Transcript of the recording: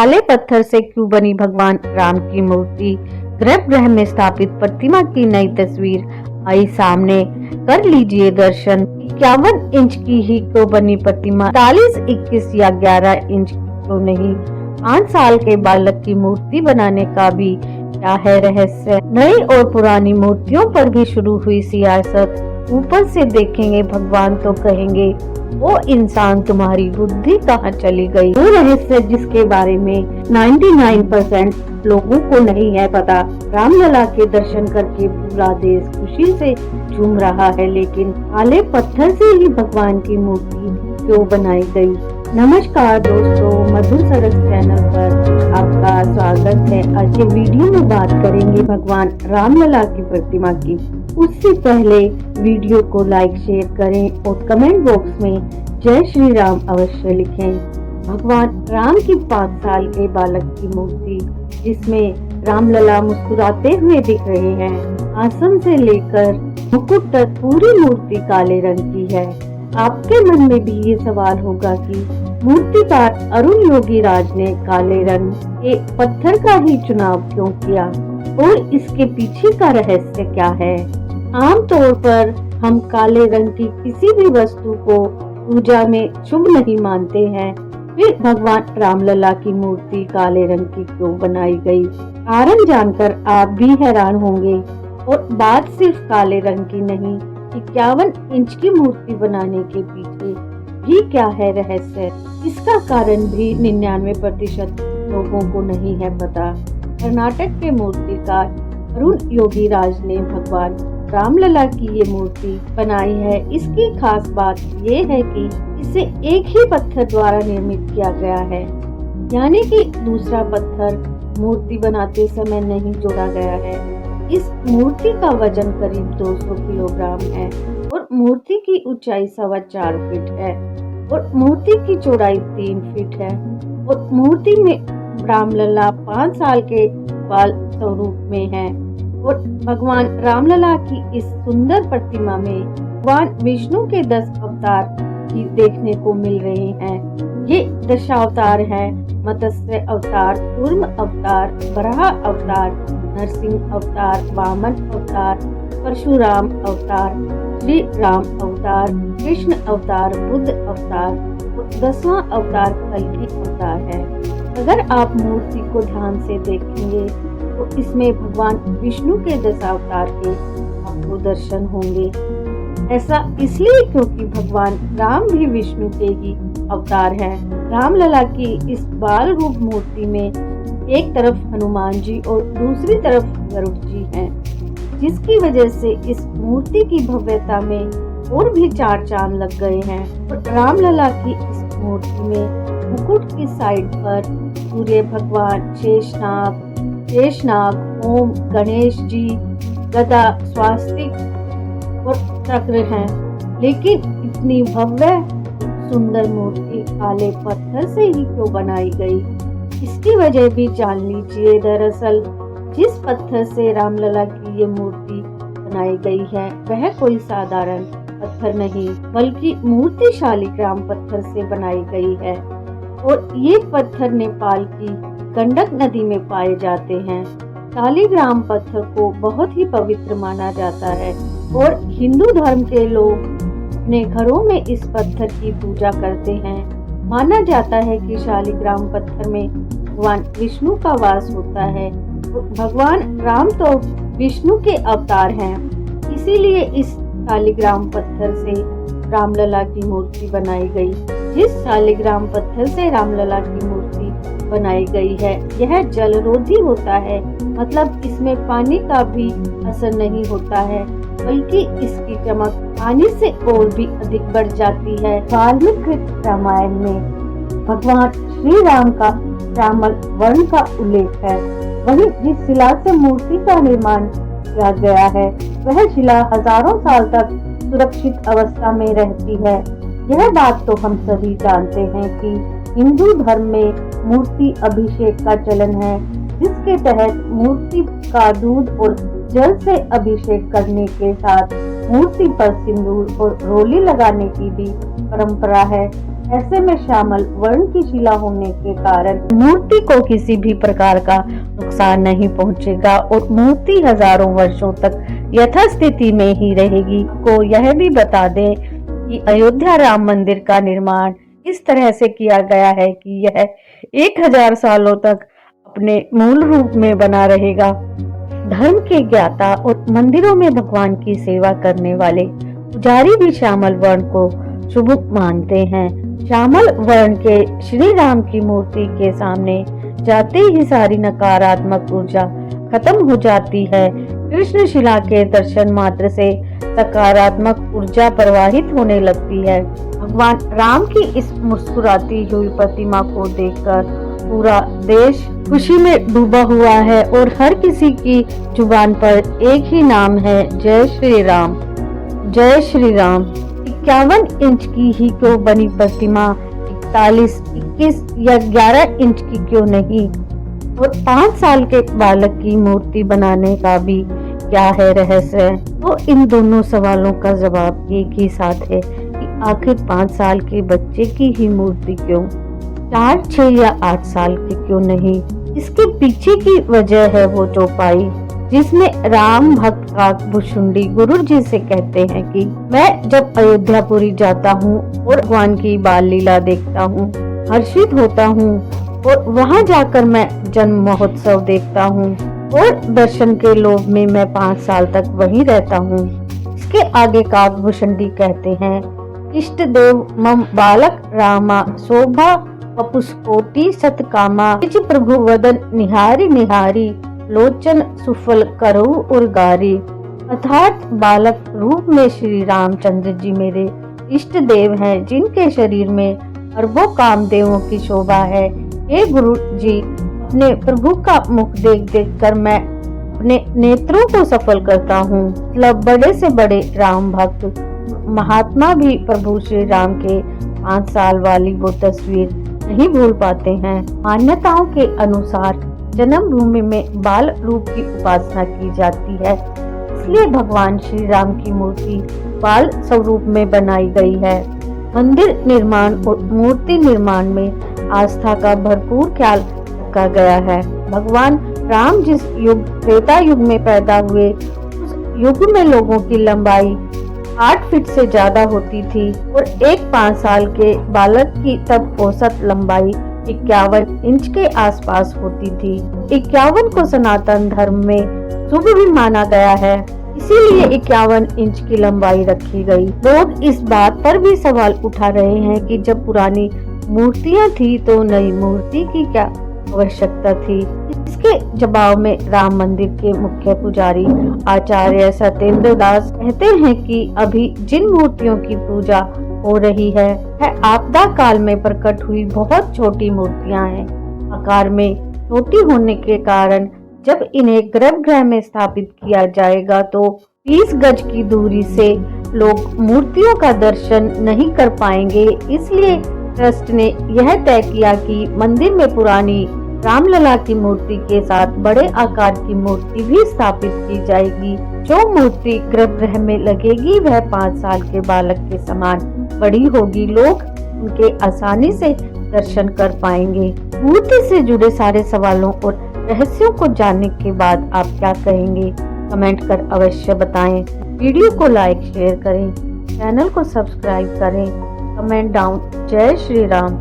काले पत्थर से क्यों बनी भगवान राम की मूर्ति? गर्भगृह में स्थापित प्रतिमा की नई तस्वीर आई सामने, कर लीजिए दर्शन। 51 इंच की ही क्यों बनी प्रतिमा? 40, 21 या 11 इंच की क्यों नहीं? 5 साल के बालक की मूर्ति बनाने का भी क्या है रहस्य? नई और पुरानी मूर्तियों पर भी शुरू हुई सियासत। ऊपर से देखेंगे भगवान तो कहेंगे वो इंसान तुम्हारी बुद्धि कहाँ चली गई। वो रहस्य जिसके बारे में 99% लोगों को नहीं है पता। रामलला के दर्शन करके पूरा देश खुशी से झूम रहा है, लेकिन काले पत्थर से ही भगवान की मूर्ति क्यों बनाई गई? नमस्कार दोस्तों, मधुर सरस चैनल पर आपका स्वागत है। आज के वीडियो में बात करेंगे भगवान रामलला की प्रतिमा की। उससे पहले वीडियो को लाइक शेयर करें और कमेंट बॉक्स में जय श्री राम अवश्य लिखें। भगवान राम की 5 साल के बालक की मूर्ति, जिसमें रामलला मुस्कुराते हुए दिख रहे हैं। आसन से लेकर मुकुट तक पूरी मूर्ति काले रंग की है। आपके मन में भी ये सवाल होगा कि मूर्तिकार अरुण योगी राज ने काले रंग के पत्थर का ही चुनाव क्यों किया और इसके पीछे का रहस्य क्या है? आमतौर पर हम काले रंग की किसी भी वस्तु को पूजा में शुभ नहीं मानते हैं, फिर भगवान रामलला की मूर्ति काले रंग की क्यों बनाई गई? कारण जानकर आप भी हैरान होंगे। और बात सिर्फ काले रंग की नहीं, 51 इंच की मूर्ति बनाने के पीछे भी क्या है रहस्य? इसका कारण भी 99% लोगों को नहीं है पता। कर्नाटक के मूर्तिकार अरुण योगी राज ने भगवान रामलला की ये मूर्ति बनाई है। इसकी खास बात ये है कि इसे एक ही पत्थर द्वारा निर्मित किया गया है, यानी कि दूसरा पत्थर मूर्ति बनाते समय नहीं जोड़ा गया है। इस मूर्ति का वजन करीब 200 किलोग्राम है और मूर्ति की ऊंचाई 4.25 फीट है और मूर्ति की चौड़ाई 3 फीट है और मूर्ति में रामलला 5 साल के बाल स्वरूप में है। और भगवान रामलला की इस सुंदर प्रतिमा में भगवान विष्णु के 10 अवतार भी देखने को मिल रहे हैं। ये दशावतार हैं: मत्स्य अवतार, कूर्म अवतार, वराह अवतार, नरसिंह अवतार, वामन अवतार, परशुराम अवतार, श्री राम अवतार, कृष्ण अवतार, बुद्ध अवतार और 10वां अवतार कल्कि अवतार है। अगर आप मूर्ति को ध्यान से देखेंगे तो इसमें भगवान विष्णु के 10 अवतार के आपको दर्शन होंगे। ऐसा इसलिए क्योंकि भगवान राम भी विष्णु के ही अवतार हैं। रामलला की इस बाल रूप मूर्ति में एक तरफ हनुमान जी और दूसरी तरफ गरुड़ जी हैं, जिसकी वजह से इस मूर्ति की भव्यता में और भी 4 चांद लग गए हैं। और रामलला की इस मूर्ति में मुकुट की साइड पर सूर्य भगवान, शेषनाग, ओम, गणेश जी, गदा, स्वास्तिक और चक्र हैं। लेकिन इतनी भव्य सुंदर मूर्ति काले पत्थर से ही क्यों बनाई गई? इसकी वजह भी जान लीजिए। दरअसल जिस पत्थर से रामलला की ये मूर्ति बनाई गई है वह कोई साधारण पत्थर नहीं, बल्कि मूर्ति शालिग्राम पत्थर से बनाई गई है। और ये पत्थर नेपाल की गंडक नदी में पाए जाते हैं। शालिग्राम पत्थर को बहुत ही पवित्र माना जाता है और हिंदू धर्म के लोग अपने घरों में इस पत्थर की पूजा करते हैं। माना जाता है कि शालिग्राम पत्थर में भगवान विष्णु का वास होता है। भगवान राम तो विष्णु के अवतार हैं, इसीलिए इस शालिग्राम पत्थर से रामलला की मूर्ति बनाई गई। जिस शालिग्राम पत्थर से रामलला की मूर्ति बनाई गई है यह जलरोधी होता है, मतलब इसमें पानी का भी असर नहीं होता है, बल्कि इसकी चमक पानी से और भी अधिक बढ़ जाती है। वाल्मीकि रामायण में भगवान श्री राम का श्यामल वर्ण का उल्लेख है। वहीं जिस शिला से मूर्ति का निर्माण किया गया है वह शिला हजारों साल तक सुरक्षित अवस्था में रहती है। यह बात तो हम सभी जानते हैं कि हिंदू धर्म में मूर्ति अभिषेक का चलन है, जिसके तहत मूर्ति का दूध और जल से अभिषेक करने के साथ मूर्ति पर सिंदूर और रोली लगाने की भी परंपरा है। ऐसे में श्यामल वर्ण की शिला होने के कारण मूर्ति को किसी भी प्रकार का नुकसान नहीं पहुंचेगा और मूर्ति हजारों वर्षों तक यथास्थिति में ही रहेगी। को यह भी बता दें कि अयोध्या राम मंदिर का निर्माण इस तरह से किया गया है कि यह 1000 सालों तक अपने मूल रूप में बना रहेगा। धर्म के ज्ञाता और मंदिरों में भगवान की सेवा करने वाले पुजारी भी श्यामल वर्ण को शुभ मानते हैं। श्यामल वर्ण के श्री राम की मूर्ति के सामने जाते ही सारी नकारात्मक ऊर्जा खत्म हो जाती है। कृष्ण शिला के दर्शन मात्र से सकारात्मक ऊर्जा प्रवाहित होने लगती है। भगवान राम की इस मुस्कुराती हुई प्रतिमा को देखकर पूरा देश खुशी में डूबा हुआ है और हर किसी की जुबान पर एक ही नाम है, जय श्री राम। जय श्री राम। 51 इंच की ही क्यों बनी प्रतिमा 41, 21 या 11 इंच की क्यों नहीं, और 5 साल के बालक की मूर्ति बनाने का भी क्या है रहस्य? तो इन दोनों सवालों का जवाब एक ही साथ है कि आखिर 5 साल के बच्चे की ही मूर्ति क्यों, 4, 6 या 8 साल के क्यों नहीं? इसके पीछे की वजह है वो चौपाई जिसमें राम भक्त काकभूषुंडी गुरु जी से कहते हैं कि मैं जब अयोध्यापुरी जाता हूँ और भगवान की बाल लीला देखता हूँ, हर्षित होता हूँ और वहाँ जाकर मैं जन्म महोत्सव देखता हूँ और दर्शन के लोभ में मैं 5 साल तक वहीं रहता हूँ। इसके आगे काकभूषुंडी कहते हैं, इष्ट देव मम बालक रामा शोभा वपुष्कोटि सतकामा निज प्रभु वदन निहारी निहारी लोचन सुफल करऊ और गारी। अर्थात बालक रूप में श्री रामचंद्र जी मेरे इष्ट देव हैं, जिनके शरीर में अरबों कामदेवों की शोभा है। हे गुरु जी, अपने प्रभु का मुख देख देख कर मैं अपने नेत्रों को सफल करता हूँ। मतलब बड़े से बड़े राम भक्त महात्मा भी प्रभु श्री राम के 5 साल वाली वो तस्वीर नहीं भूल पाते हैं। मान्यताओं के अनुसार जन्मभूमि में बाल रूप की उपासना की जाती है, इसलिए भगवान श्री राम की मूर्ति बाल स्वरूप में बनाई गई है। मंदिर निर्माण और मूर्ति निर्माण में आस्था का भरपूर ख्याल रखा गया है। भगवान राम जिस युग त्रेता युग में पैदा हुए, उस युग में लोगों की लंबाई 8 फीट से ज्यादा होती थी और एक 5 साल के बालक की तब औसत लंबाई 51 इंच के आसपास होती थी। 51 को सनातन धर्म में शुभ भी माना गया है, इसीलिए 51 इंच की लंबाई रखी गई। लोग इस बात पर भी सवाल उठा रहे हैं कि जब पुरानी मूर्तियां थी तो नई मूर्ति की क्या आवश्यकता थी। इसके जवाब में राम मंदिर के मुख्य पुजारी आचार्य सत्येंद्र दास कहते हैं कि अभी जिन मूर्तियों की पूजा हो रही है आपदा काल में प्रकट हुई बहुत छोटी मूर्तियां हैं। आकार में छोटी होने के कारण जब इन्हें गर्भगृह में स्थापित किया जाएगा तो 20 गज की दूरी से लोग मूर्तियों का दर्शन नहीं कर पाएंगे। इसलिए ट्रस्ट ने यह तय किया कि मंदिर में पुरानी रामलला की मूर्ति के साथ बड़े आकार की मूर्ति भी स्थापित की जाएगी। जो मूर्ति गर्भगृह में लगेगी वह 5 साल के बालक के समान बड़ी होगी। लोग उनके आसानी से दर्शन कर पाएंगे। मूर्ति से जुड़े सारे सवालों और रहस्यों को जानने के बाद आप क्या कहेंगे? कमेंट कर अवश्य बताएं। वीडियो को लाइक शेयर करें, चैनल को सब्सक्राइब करें। Comment down. जय श्री राम।